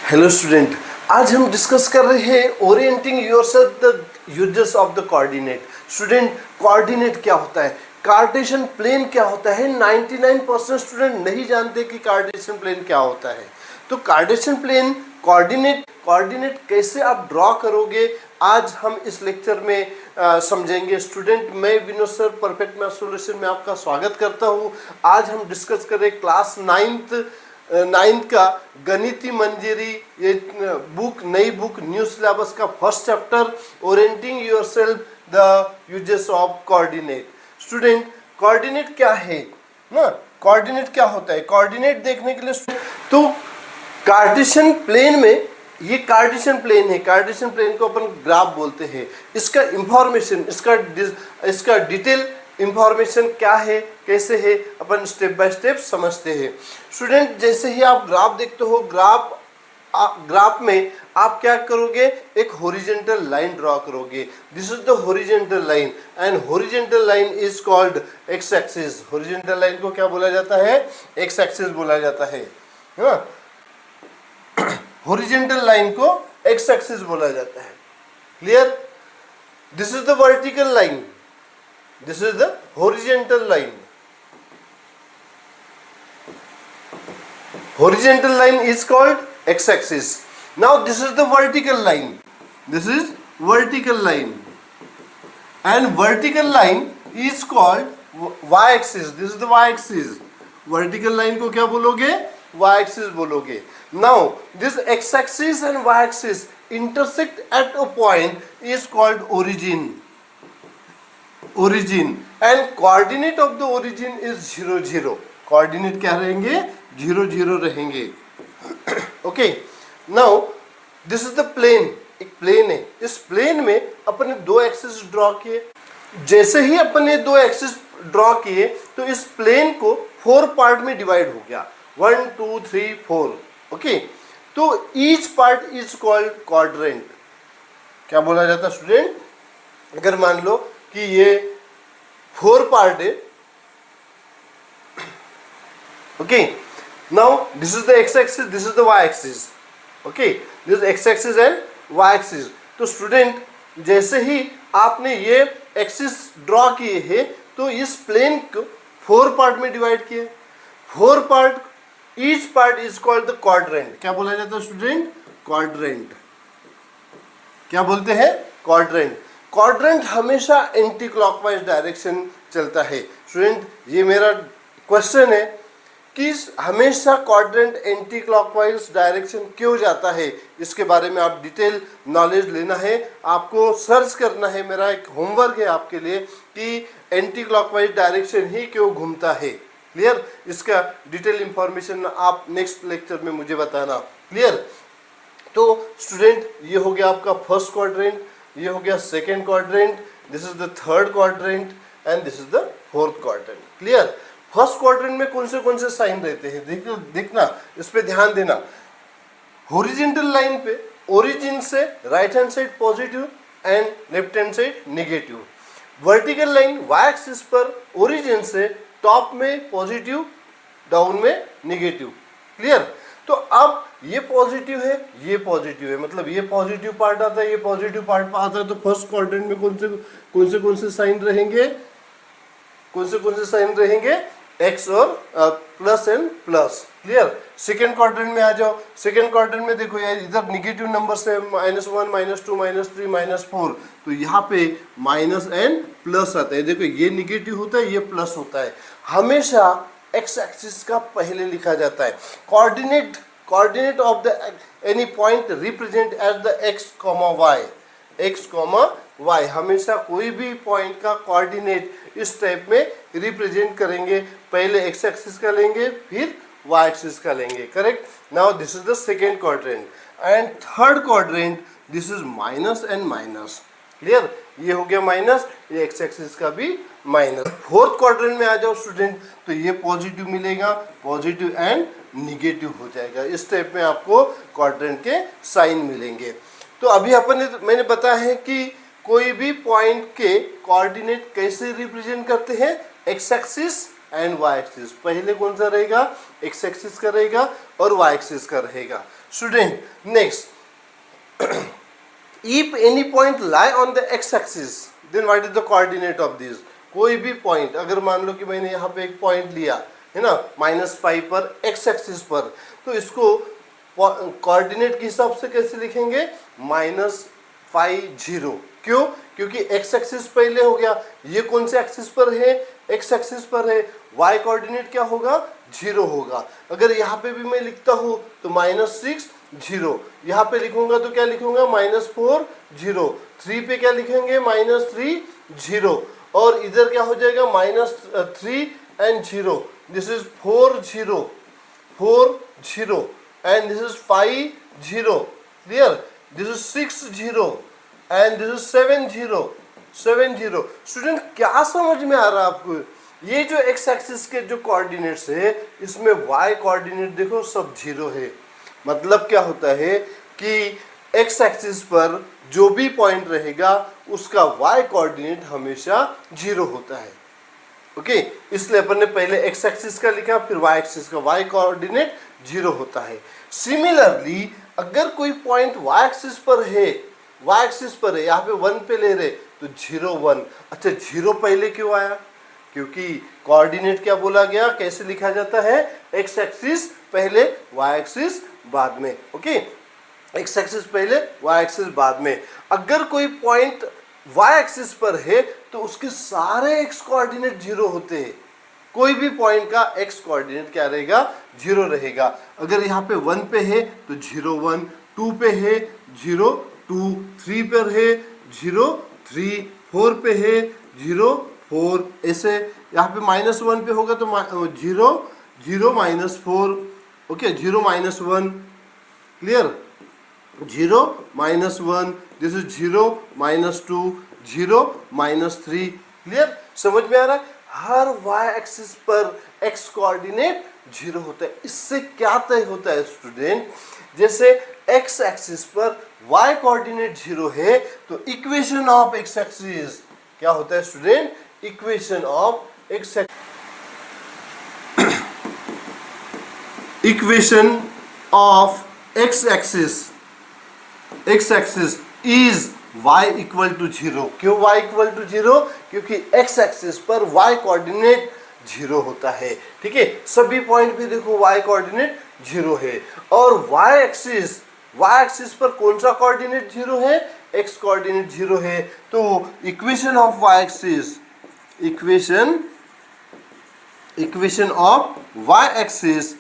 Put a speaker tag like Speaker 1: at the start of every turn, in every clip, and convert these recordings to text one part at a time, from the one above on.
Speaker 1: Hello student, आज हम discuss कर रहे हैं orienting yourself the uses of the coordinate. Student, coordinate क्या होता है, कार्टेशियन प्लेन क्या होता है? 99% स्टूडेंट नहीं जानते कि कार्टेशियन प्लेन क्या होता है। तो कार्टेशियन प्लेन कोऑर्डिनेट कैसे आप ड्रॉ करोगे, आज हम इस लेक्चर में समझेंगे। स्टूडेंट, मैं Vinod sir perfect math solution में आपका स्वागत करता हूँ। आज हम डिस्कस करें क्लास नाइन्थ का गणिती मंजरी, ये नई बुक न्यू सिलेबस का first chapter, orienting yourself the uses of coordinate. Student, coordinate क्या है ना, कोऑर्डिनेट क्या होता है, कोऑर्डिनेट देखने के लिए तो कार्टेशियन प्लेन में, ये कार्टेशियन प्लेन है, कार्टेशियन प्लेन को अपन ग्राफ बोलते हैं। इसका इंफॉर्मेशन, इसका डिटेल इंफॉर्मेशन क्या है, कैसे है, अपन स्टेप बाय स्टेप समझते हैं। स्टूडेंट, जैसे ही आप ग्राफ देखते हो, ग्राफ में आप क्या करोगे, एक हॉरिजॉन्टल लाइन ड्रॉ करोगे। This is the horizontal line and horizontal line is called x axis. Horizontal line को क्या बोला जाता है? एक्स एक्सिस बोला जाता है। हॉरिजॉन्टल लाइन को एक्स एक्सिस बोला जाता है। Clear? This is the vertical line, this is the horizontal line. Horizontal line is called x-axis. Now this is the vertical line. This is vertical line, and vertical line is called y-axis. This is the y-axis. Vertical line को क्या बोलोगे? Y-axis बोलोगे. Now this x-axis and y-axis intersect at a point is called origin. Origin and coordinate of the origin is 0 0. Coordinate क्या रहेंगे? 0 0 रहेंगे। Okay, now this is the plane. एक plane है, इस प्लेन में अपने दो एक्सिस ड्रॉ किए। जैसे ही अपने दो एक्सिस ड्रॉ किए तो इस प्लेन को 4 पार्ट में डिवाइड हो गया, 1 2 3 4। ओके, तो each part is called quadrant. क्या बोला जाता है स्टूडेंट? अगर मान लो कि ये 4 पार्ट है, okay, now this is the X axis, this is the Y axis. Okay, this X axis and Y axis. तो स्टूडेंट, जैसे ही आपने ये एक्सिस ड्रॉ किए हैं तो इस प्लेन को 4 पार्ट में डिवाइड किए। 4 part, each part is called the quadrant. क्या बोला जाता है स्टूडेंट? क्वाड्रेंट। क्या बोलते हैं? क्वाड्रेंट। क्वाड्रेंट हमेशा एंटी क्लॉकवाइज डायरेक्शन चलता है। स्टूडेंट, ये मेरा क्वेश्चन है कि हमेशा क्वाड्रेंट एंटी क्लॉकवाइज डायरेक्शन क्यों जाता है, इसके बारे में आप डिटेल नॉलेज लेना है, आपको सर्च करना है। मेरा एक होमवर्क है आपके लिए कि एंटी क्लॉकवाइज डायरेक्शन ही क्यों घूमता है। क्लियर? इसका डिटेल इंफॉर्मेशन आप नेक्स्ट लेक्चर में मुझे बताना। क्लियर? तो स्टूडेंट, ये हो गया आपका फर्स्ट क्वाड्रेंट, ये हो गया second quadrant, this is the third quadrant and this is the fourth quadrant. Clear? First quadrant में कौन से साइन रहते हैं देखना, इस पे ध्यान देना। हॉरिजॉन्टल लाइन पे ओरिजिन से right hand side positive and left hand side negative. Vertical line Y axis पर ओरिजिन से टॉप में पॉजिटिव, डाउन में नेगेटिव। क्लियर? तो अब ये पॉजिटिव है, ये पॉजिटिव है, मतलब ये पॉजिटिव पार्ट आता है, ये पॉजिटिव पार्ट आता है। तो फर्स्ट क्वाड्रेंट में कौन से साइन रहेंगे? कौन से साइन रहेंगे? एक्स और plus and plus. Clear? Second quadrant में आ जाओ। सेकेंड क्वाड्रेंट में देखो यार, इधर निगेटिव नंबर से -1 -2 -3 -4, तो यहाँ पे माइनस एंड प्लस आता है। देखो, ये निगेटिव होता है, ये प्लस होता है। हमेशा एक्स एक्सिस का पहले लिखा जाता है। Coordinate of the any point represent as the X comma Y. X comma Y, हमेशा कोई भी पॉइंट का कोऑर्डिनेट इस टाइप में रिप्रेजेंट करेंगे। पहले एक्स एक्सिस का लेंगे, फिर वाई एक्सिस का लेंगे। Correct? Now this is the second quadrant and third quadrant, this is minus and minus. Clear? ये हो गया माइनस, ये एक्स एक्सिस का भी माइनस। फोर्थ क्वाड्रेंट में आ जाओ स्टूडेंट, तो ये पॉजिटिव मिलेगा, पॉजिटिव एंड निगेटिव हो जाएगा। इस टाइप में आपको क्वाड्रेंट के साइन मिलेंगे। तो अभी मैंने बताया है कि कोई भी पॉइंट के कोऑर्डिनेट कैसे रिप्रेजेंट करते हैं, X axis and Y axis. पहले कौन सा रहेगा? एक्स एक्सिस का रहेगा और वाई एक्सिस का रहेगा। Student next, if any point lie on the x axis then what is the coordinate of this? कोई भी पॉइंट, अगर मान लो कि मैंने यहाँ पे एक पॉइंट लिया है ना -5 पर x एक्सिस पर, तो इसको कोऑर्डिनेट के हिसाब से कैसे लिखेंगे? -5 क्यों? क्योंकि x एक्सिस पहले हो गया, ये कौन से एक्सिस पर है? x एक्सिस पर है, y कोऑर्डिनेट क्या होगा? 0 होगा। अगर यहाँ पे भी मैं लिखता हूँ तो -6 0, यहाँ पे लिखूंगा तो क्या लिखूंगा? -4 0, 3 पे क्या लिखेंगे? -3 0, और इधर क्या हो जाएगा? -3 and 0, this is 4 0 4 0 and this is 5 0, clear? This is 6 0 and this is 7 0 7 0। Student क्या समझ में आ रहा है आपको? ये जो x एक्सिस के जो कोऑर्डिनेट्स है, इसमें y कोऑर्डिनेट देखो सब 0 है। मतलब क्या होता है कि x एक्सिस पर जो भी पॉइंट रहेगा उसका y कोऑर्डिनेट हमेशा 0 होता है। ओके, इसलिए अपन ने पहले x एक्सिस का लिखा, फिर y एक्सिस का, y कोऑर्डिनेट 0 होता है। सिमिलरली अगर कोई पॉइंट y एक्सिस पर है, y एक्सिस पर है, यहाँ पे 1 पे ले रहे तो 0 1। अच्छा 0 पहले क्यों आया? क्योंकि कोऑर्डिनेट क्या बोला गया, कैसे लिखा जाता है? x एक्सिस पहले y एक्सिस बाद में। ओके, x एक्सिस पहले y एक्सिस बाद में। अगर कोई पॉइंट y एक्सिस पर है तो उसके सारे x कोऑर्डिनेट 0 होते हैं। कोई भी पॉइंट का x कोऑर्डिनेट क्या रहेगा? 0 रहेगा। अगर यहाँ पे 1 पे है तो 0 1, 2 पे है 0 2, 3 पर है 0 3, 4 पे है 0 4, ऐसे यहाँ पे -1 पे होगा तो 0 0 -4, okay 0 -1, clear? 0 -1, this is 0 -2 0 -3, clear? समझ में आ रहा है? हर y एक्सिस पर x कोऑर्डिनेट 0 होता है। इससे क्या तय होता है स्टूडेंट? जैसे x एक्सिस पर y कोऑर्डिनेट 0 है तो इक्वेशन ऑफ x एक्सिस क्या होता है student? Equation of x equation of x axis is y equal to 0। क्यों y इक्वल टू 0? क्योंकि x एक्सिस पर y कोऑर्डिनेट 0 होता है। ठीक है, सभी पॉइंट पे देखो y कोऑर्डिनेट 0 है, और y एक्सिस पर कौन सा कोऑर्डिनेट 0 है? x कोऑर्डिनेट 0 है। तो equation of y axis equation of y axis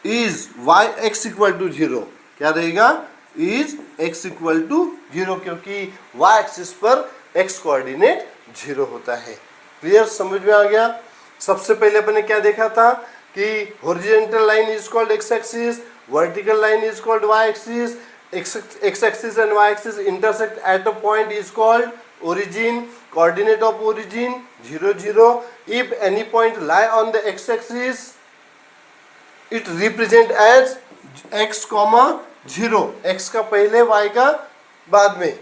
Speaker 1: is y x equal to 0। क्या रहेगा? इज x इक्वल टू 0, क्योंकि y एक्सिस पर x कोऑर्डिनेट 0 होता है। क्लियर? समझ में आ गया? सबसे पहले अपने क्या देखा था कि horizontal line is called x axis, vertical line is called y axis, x axis and y axis intersect at a point is called origin, coordinate of origin 0 0। if any point lie on the x axis it represent as x, 0, x का पहले y का बाद में।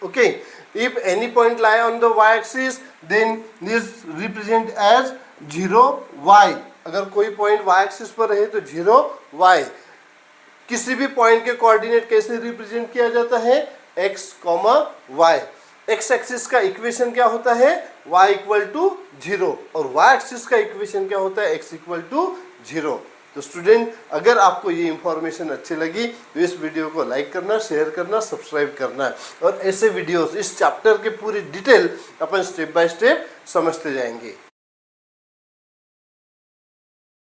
Speaker 1: okay, if any point lie on the y axis then this represent as 0 y। अगर कोई point y axis पर है तो 0 y। किसी भी पॉइंट के कोऑर्डिनेट कैसे रिप्रेजेंट किया जाता है? x, y। x एक्सिस का इक्वेशन क्या होता है? y इक्वल टू 0, और y एक्सिस का इक्वेशन क्या होता है? x equal to 0। तो स्टूडेंट, अगर आपको ये इंफॉर्मेशन अच्छी लगी तो इस वीडियो को लाइक करना, शेयर करना, सब्सक्राइब करना, और ऐसे वीडियोस इस चैप्टर के पूरी detail upon step by step समझते जाएंगे।